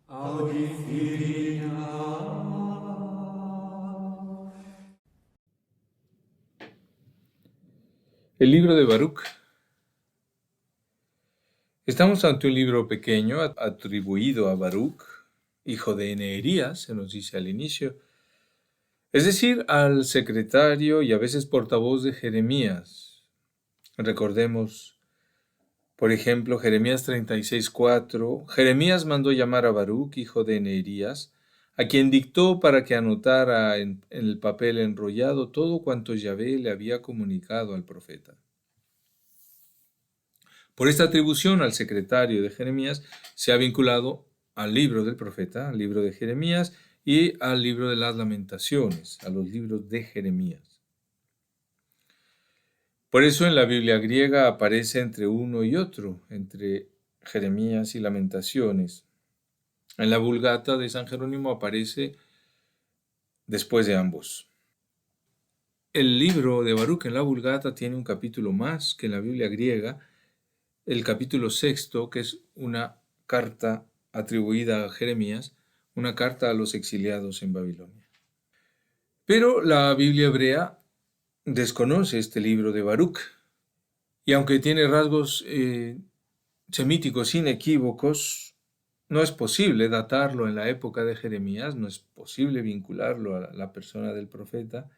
Audifiria. El libro de Baruch. Estamos ante un libro pequeño atribuido a Baruch, hijo de Neherías, se nos dice al inicio, es decir, al secretario y a veces portavoz de Jeremías. Recordemos, por ejemplo, Jeremías 36:4. Jeremías mandó llamar a Baruch, hijo de Neherías, a quien dictó para que anotara en el papel enrollado todo cuanto Yahvé le había comunicado al profeta. Por esta atribución al secretario de Jeremías se ha vinculado al libro del profeta, al libro de Jeremías y al libro de las lamentaciones, a los libros de Jeremías. Por eso en la Biblia griega aparece entre uno y otro, entre Jeremías y lamentaciones. En la Vulgata de San Jerónimo aparece después de ambos. El libro de Baruch en la Vulgata tiene un capítulo más que en la Biblia griega, el capítulo 6, que es una carta atribuida a Jeremías, una carta a los exiliados en Babilonia. Pero la Biblia hebrea desconoce este libro de Baruch, y aunque tiene rasgos semíticos inequívocos, no es posible datarlo en la época de Jeremías, no es posible vincularlo a la persona del profeta.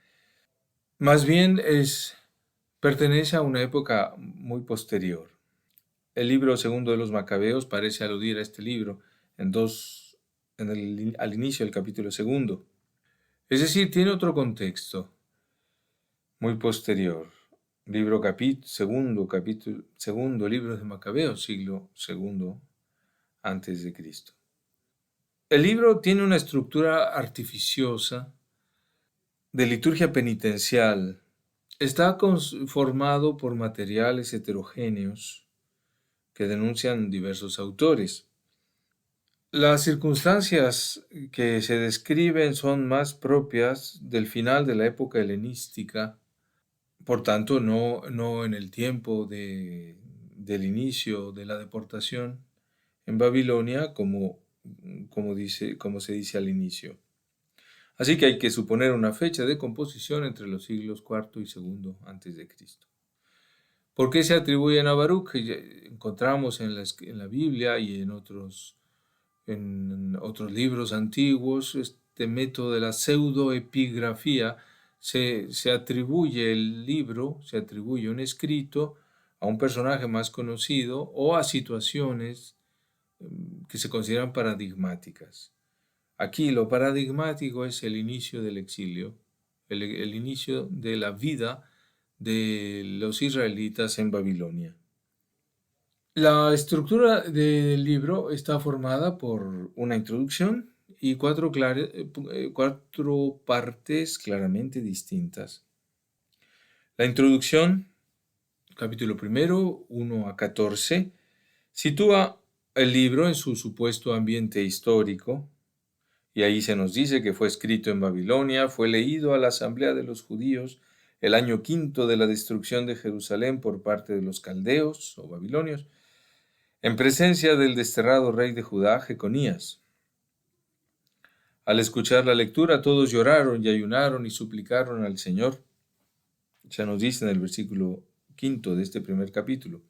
Más bien pertenece a una época muy posterior. El libro segundo de los Macabeos parece aludir a este libro al inicio del capítulo segundo. Es decir, tiene otro contexto muy posterior. Segundo libro de Macabeos, siglo segundo antes de Cristo. El libro tiene una estructura artificiosa de liturgia penitencial. Está formado por materiales heterogéneos que denuncian diversos autores. Las circunstancias que se describen son más propias del final de la época helenística, por tanto no en el tiempo del inicio de la deportación en Babilonia, como se dice al inicio. Así que hay que suponer una fecha de composición entre los siglos IV y II antes de Cristo. ¿Por qué se atribuyen a Baruch? Encontramos en la Biblia y en otros libros antiguos este método de la pseudoepigrafía. Se atribuye el libro, se atribuye un escrito a un personaje más conocido o a situaciones que se consideran paradigmáticas. Aquí lo paradigmático es el inicio del exilio, el inicio de la vida de los israelitas en Babilonia. La estructura del libro está formada por una introducción y cuatro partes claramente distintas. La introducción, capítulo primero, 1 a 14, sitúa el libro en su supuesto ambiente histórico, y ahí se nos dice que fue escrito en Babilonia, fue leído a la asamblea de los judíos el año 5 de la destrucción de Jerusalén por parte de los caldeos o babilonios, en presencia del desterrado rey de Judá, Jeconías. Al escuchar la lectura, todos lloraron y ayunaron y suplicaron al Señor. Se nos dice en el versículo 5 de este primer capítulo.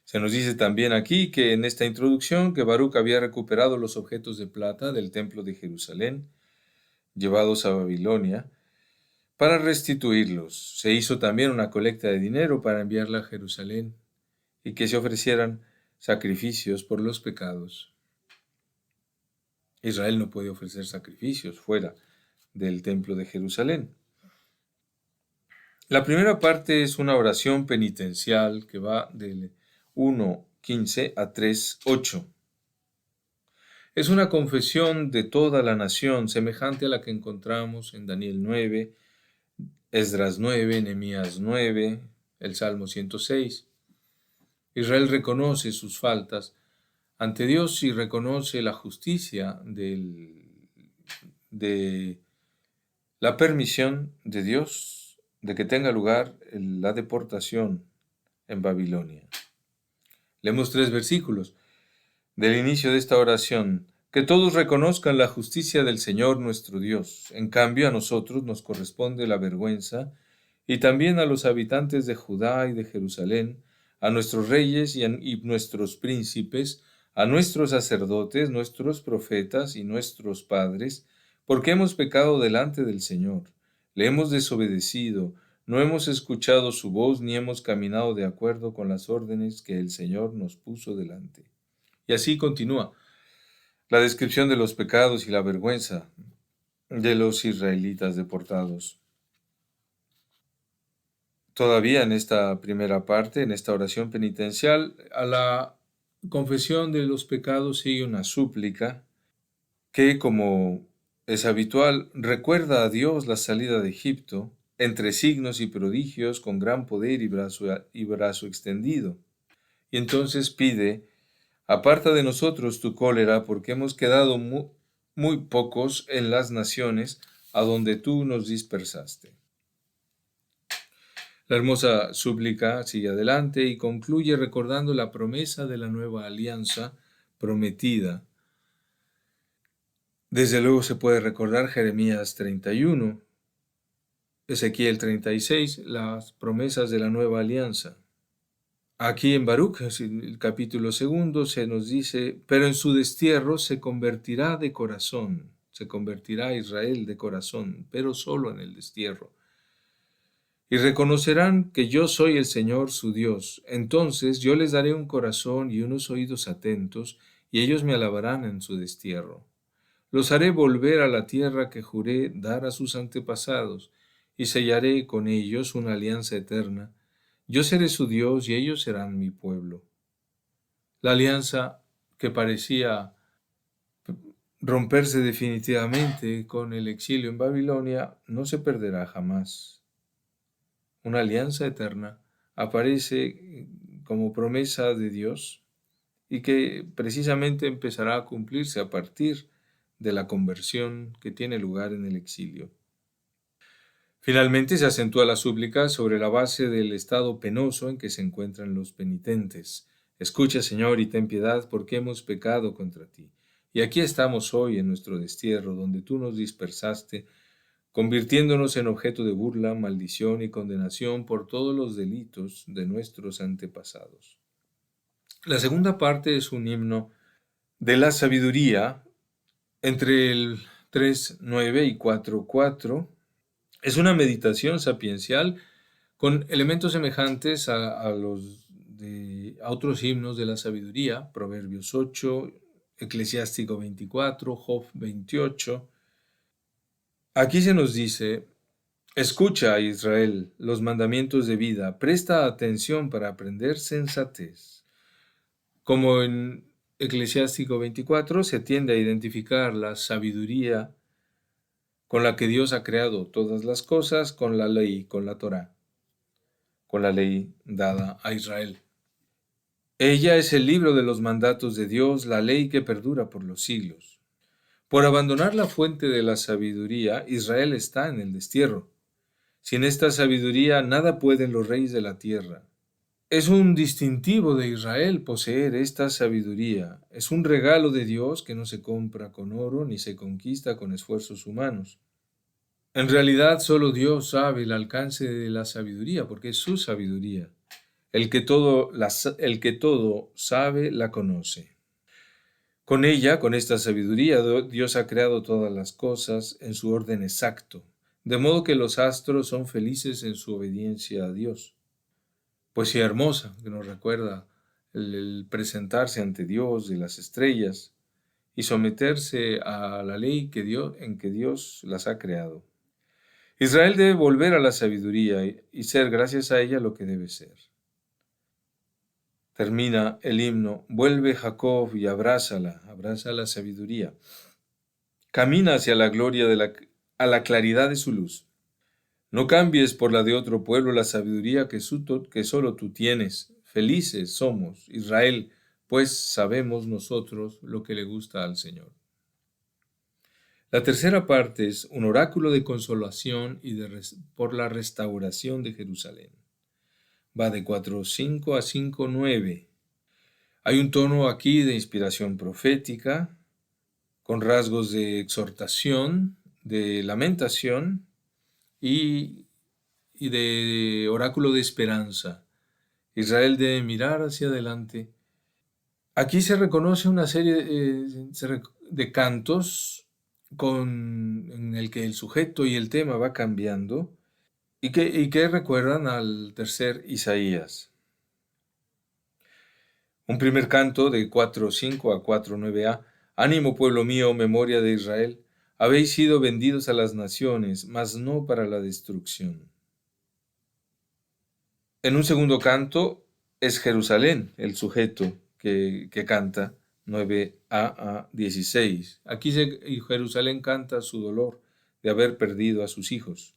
Se nos dice también aquí que en esta introducción que Baruch había recuperado los objetos de plata del templo de Jerusalén, llevados a Babilonia, para restituirlos. Se hizo también una colecta de dinero para enviarla a Jerusalén y que se ofrecieran sacrificios por los pecados. Israel no puede ofrecer sacrificios fuera del templo de Jerusalén. La primera parte es una oración penitencial que va del 1:15 a 3:8. Es una confesión de toda la nación, semejante a la que encontramos en Daniel 9, Esdras 9, Nehemías 9, el Salmo 106. Israel reconoce sus faltas ante Dios y reconoce la justicia de la permisión de Dios de que tenga lugar la deportación en Babilonia. Leemos 3 versículos del inicio de esta oración. que todos reconozcan la justicia del Señor nuestro Dios. En cambio, a nosotros nos corresponde la vergüenza, y también a los habitantes de Judá y de Jerusalén, a nuestros reyes y nuestros príncipes, a nuestros sacerdotes, nuestros profetas y nuestros padres, porque hemos pecado delante del Señor. Le hemos desobedecido, no hemos escuchado su voz ni hemos caminado de acuerdo con las órdenes que el Señor nos puso delante. Y así continúa la descripción de los pecados y la vergüenza de los israelitas deportados. Todavía en esta primera parte, en esta oración penitencial, a la confesión de los pecados sigue una súplica que, como es habitual, recuerda a Dios la salida de Egipto, entre signos y prodigios, con gran poder y brazo extendido. Y entonces pide: aparta de nosotros tu cólera, porque hemos quedado muy pocos en las naciones a donde tú nos dispersaste. La hermosa súplica sigue adelante y concluye recordando la promesa de la nueva alianza prometida. Desde luego se puede recordar Jeremías 31, Ezequiel 36, las promesas de la nueva alianza. Aquí en Baruch, el capítulo 2, se nos dice: pero en su destierro se convertirá de corazón, se convertirá Israel de corazón, pero solo en el destierro. Y reconocerán que yo soy el Señor su Dios. Entonces yo les daré un corazón y unos oídos atentos, y ellos me alabarán en su destierro. Los haré volver a la tierra que juré dar a sus antepasados, y sellaré con ellos una alianza eterna. Yo seré su Dios y ellos serán mi pueblo. La alianza que parecía romperse definitivamente con el exilio en Babilonia no se perderá jamás. Una alianza eterna aparece como promesa de Dios y que precisamente empezará a cumplirse a partir de la conversión que tiene lugar en el exilio. Finalmente se acentúa la súplica sobre la base del estado penoso en que se encuentran los penitentes. Escucha, Señor, y ten piedad, porque hemos pecado contra ti. Y aquí estamos hoy en nuestro destierro, donde tú nos dispersaste, convirtiéndonos en objeto de burla, maldición y condenación por todos los delitos de nuestros antepasados. La segunda parte es un himno de la sabiduría entre el 3.9 y 4.4. Es una meditación sapiencial con elementos semejantes a otros himnos de la sabiduría: Proverbios 8, Eclesiástico 24, Job 28. Aquí se nos dice: escucha, Israel, los mandamientos de vida, presta atención para aprender sensatez. Como en Eclesiástico 24, se tiende a identificar la sabiduría con la que Dios ha creado todas las cosas, con la ley, con la Torá, con la ley dada a Israel. Ella es el libro de los mandatos de Dios, la ley que perdura por los siglos. Por abandonar la fuente de la sabiduría, Israel está en el destierro. Sin esta sabiduría, nada pueden los reyes de la tierra. Es un distintivo de Israel poseer esta sabiduría. Es un regalo de Dios que no se compra con oro ni se conquista con esfuerzos humanos. En realidad, solo Dios sabe el alcance de la sabiduría, porque es su sabiduría. El que todo sabe, la conoce. Con ella, con esta sabiduría, Dios ha creado todas las cosas en su orden exacto, de modo que los astros son felices en su obediencia a Dios. Poesía hermosa que nos recuerda el presentarse ante Dios de las estrellas y someterse a la ley en que Dios las ha creado. Israel debe volver a la sabiduría y ser gracias a ella lo que debe ser. Termina el himno: vuelve Jacob y abraza la sabiduría. Camina hacia la gloria a la claridad de su luz. No cambies por la de otro pueblo la sabiduría que solo tú tienes. Felices somos, Israel, pues sabemos nosotros lo que le gusta al Señor. La tercera parte es un oráculo de consolación por la restauración de Jerusalén. Va de 4.5 a 5.9. Hay un tono aquí de inspiración profética. con rasgos de exhortación, de lamentación y de oráculo de esperanza. Israel debe mirar hacia adelante. Aquí se reconoce una serie de cantos en el que el sujeto y el tema va cambiando y que recuerdan al tercer Isaías. Un primer canto de 4:5 a 4:9a. Ánimo, pueblo mío, memoria de Israel. Habéis sido vendidos a las naciones, mas no para la destrucción. En un segundo canto es Jerusalén el sujeto que canta, 9a a 16. Aquí Jerusalén canta su dolor de haber perdido a sus hijos.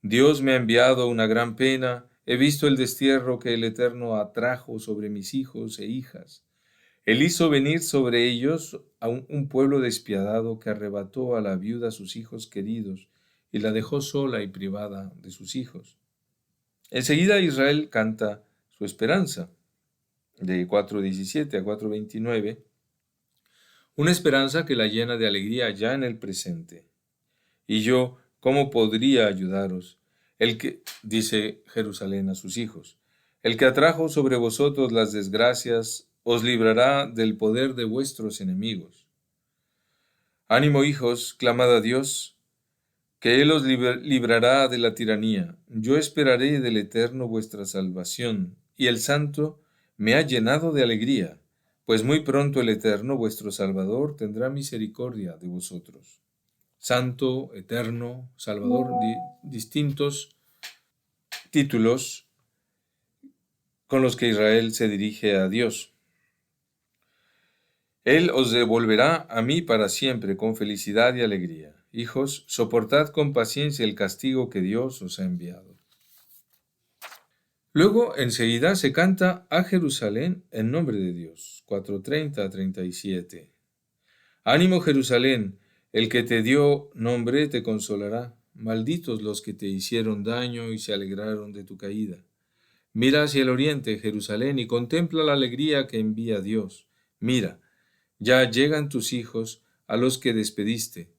Dios me ha enviado una gran pena, he visto el destierro que el Eterno atrajo sobre mis hijos e hijas. Él hizo venir sobre ellos a un pueblo despiadado que arrebató a la viuda sus hijos queridos y la dejó sola y privada de sus hijos. Enseguida Israel canta su esperanza, de 4:17 a 4:29, una esperanza que la llena de alegría ya en el presente. Y yo, ¿cómo podría ayudaros? El que, dice Jerusalén a sus hijos, el que atrajo sobre vosotros las desgracias, os librará del poder de vuestros enemigos. Ánimo, hijos, clamad a Dios, que Él os librará de la tiranía. Yo esperaré del Eterno vuestra salvación, y el Santo me ha llenado de alegría, pues muy pronto el Eterno vuestro Salvador tendrá misericordia de vosotros. Santo, Eterno, Salvador, distintos títulos con los que Israel se dirige a Dios. Él os devolverá a mí para siempre con felicidad y alegría. Hijos, soportad con paciencia el castigo que Dios os ha enviado. Luego, enseguida, se canta a Jerusalén en nombre de Dios, 4:30 a 37. Ánimo, Jerusalén, el que te dio nombre te consolará. Malditos los que te hicieron daño y se alegraron de tu caída. Mira hacia el oriente, Jerusalén, y contempla la alegría que envía Dios. Mira, ya llegan tus hijos a los que despediste.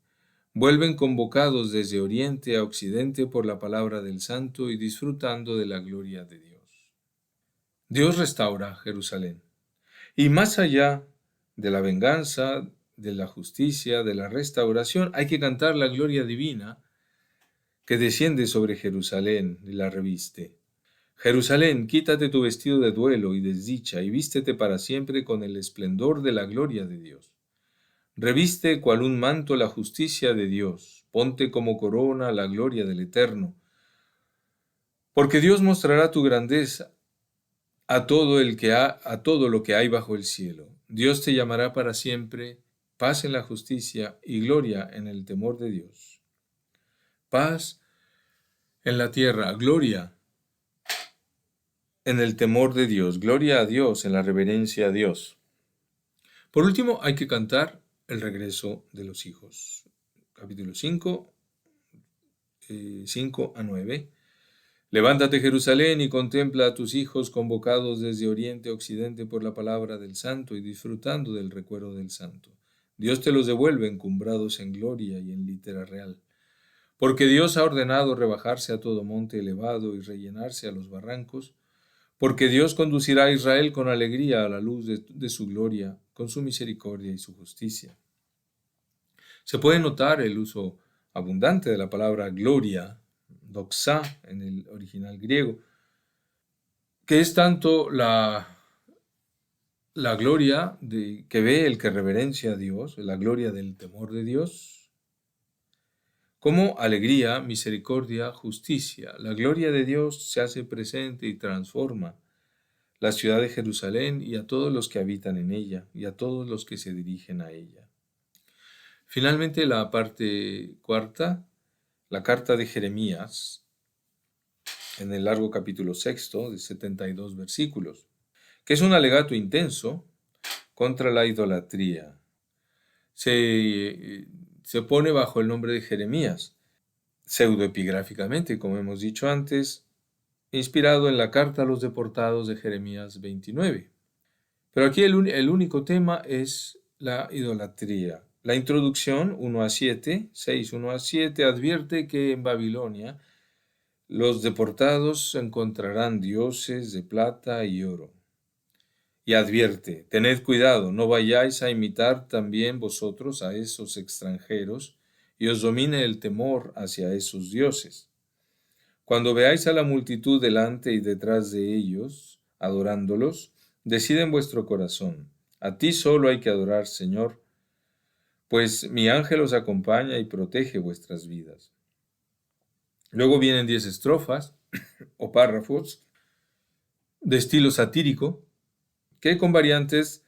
Vuelven convocados desde oriente a occidente por la palabra del Santo y disfrutando de la gloria de Dios. Dios restaura Jerusalén. Y más allá de la venganza, de la justicia, de la restauración, hay que cantar la gloria divina que desciende sobre Jerusalén y la reviste. Jerusalén, quítate tu vestido de duelo y desdicha y vístete para siempre con el esplendor de la gloria de Dios. Reviste cual un manto la justicia de Dios, ponte como corona la gloria del Eterno. Porque Dios mostrará tu grandeza a todo lo que hay bajo el cielo. Dios te llamará para siempre, paz en la justicia y gloria en el temor de Dios. Paz en la tierra, gloria en el temor de Dios, gloria a Dios en la reverencia a Dios. Por último, hay que cantar el regreso de los hijos. Capítulo 5, 5 a 9. Levántate, Jerusalén, y contempla a tus hijos convocados desde oriente a occidente por la palabra del Santo y disfrutando del recuerdo del Santo. Dios te los devuelve encumbrados en gloria y en litera real. Porque Dios ha ordenado rebajarse a todo monte elevado y rellenarse a los barrancos, porque Dios conducirá a Israel con alegría a la luz de su gloria, con su misericordia y su justicia. Se puede notar el uso abundante de la palabra gloria, doxa en el original griego, que es tanto la gloria que ve el que reverencia a Dios, la gloria del temor de Dios, como alegría, misericordia, justicia. La gloria de Dios se hace presente y transforma la ciudad de Jerusalén y a todos los que habitan en ella y a todos los que se dirigen a ella. Finalmente, la parte cuarta, la carta de Jeremías, en el largo capítulo 6 de 72 versículos, que es un alegato intenso contra la idolatría. Se pone bajo el nombre de Jeremías, pseudoepigráficamente, como hemos dicho antes, inspirado en la carta a los deportados de Jeremías 29. Pero aquí el único tema es la idolatría. La introducción 1 a 7 advierte que en Babilonia los deportados encontrarán dioses de plata y oro. Y advierte, tened cuidado, no vayáis a imitar también vosotros a esos extranjeros y os domine el temor hacia esos dioses. Cuando veáis a la multitud delante y detrás de ellos, adorándolos, decid en vuestro corazón, a ti solo hay que adorar, Señor, pues mi ángel os acompaña y protege vuestras vidas. Luego vienen 10 estrofas o párrafos de estilo satírico, que con variantes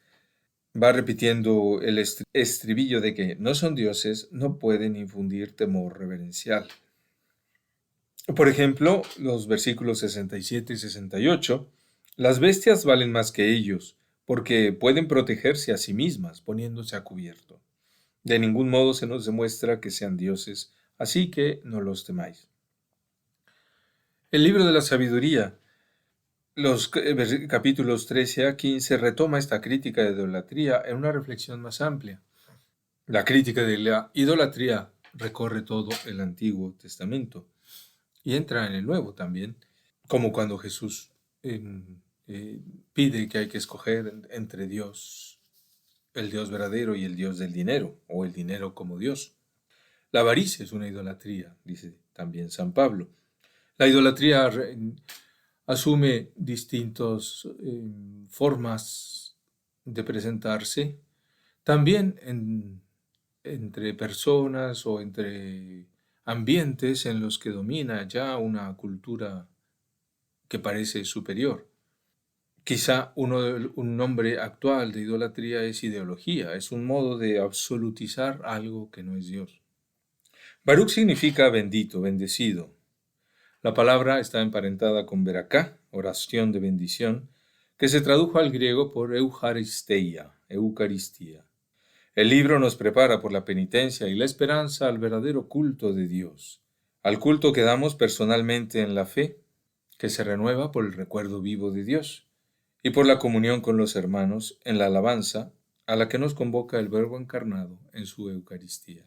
va repitiendo el estribillo de que no son dioses, no pueden infundir temor reverencial. Por ejemplo, los versículos 67 y 68, las bestias valen más que ellos, porque pueden protegerse a sí mismas poniéndose a cubierto. De ningún modo se nos demuestra que sean dioses, así que no los temáis. El libro de la sabiduría, los capítulos 13 a 15, retoma esta crítica de idolatría en una reflexión más amplia. La crítica de la idolatría recorre todo el Antiguo Testamento y entra en el Nuevo también, como cuando Jesús pide que hay que escoger entre Dios, el Dios verdadero y el Dios del dinero, o el dinero como Dios. La avaricia es una idolatría, dice también San Pablo. La idolatría asume distintas formas de presentarse, también entre personas o entre ambientes en los que domina ya una cultura que parece superior. Quizá un nombre actual de idolatría es ideología, es un modo de absolutizar algo que no es Dios. Baruch significa bendito, bendecido. La palabra está emparentada con Beracá, oración de bendición, que se tradujo al griego por Eucaristía. El libro nos prepara por la penitencia y la esperanza al verdadero culto de Dios, al culto que damos personalmente en la fe, que se renueva por el recuerdo vivo de Dios, y por la comunión con los hermanos en la alabanza a la que nos convoca el Verbo encarnado en su Eucaristía.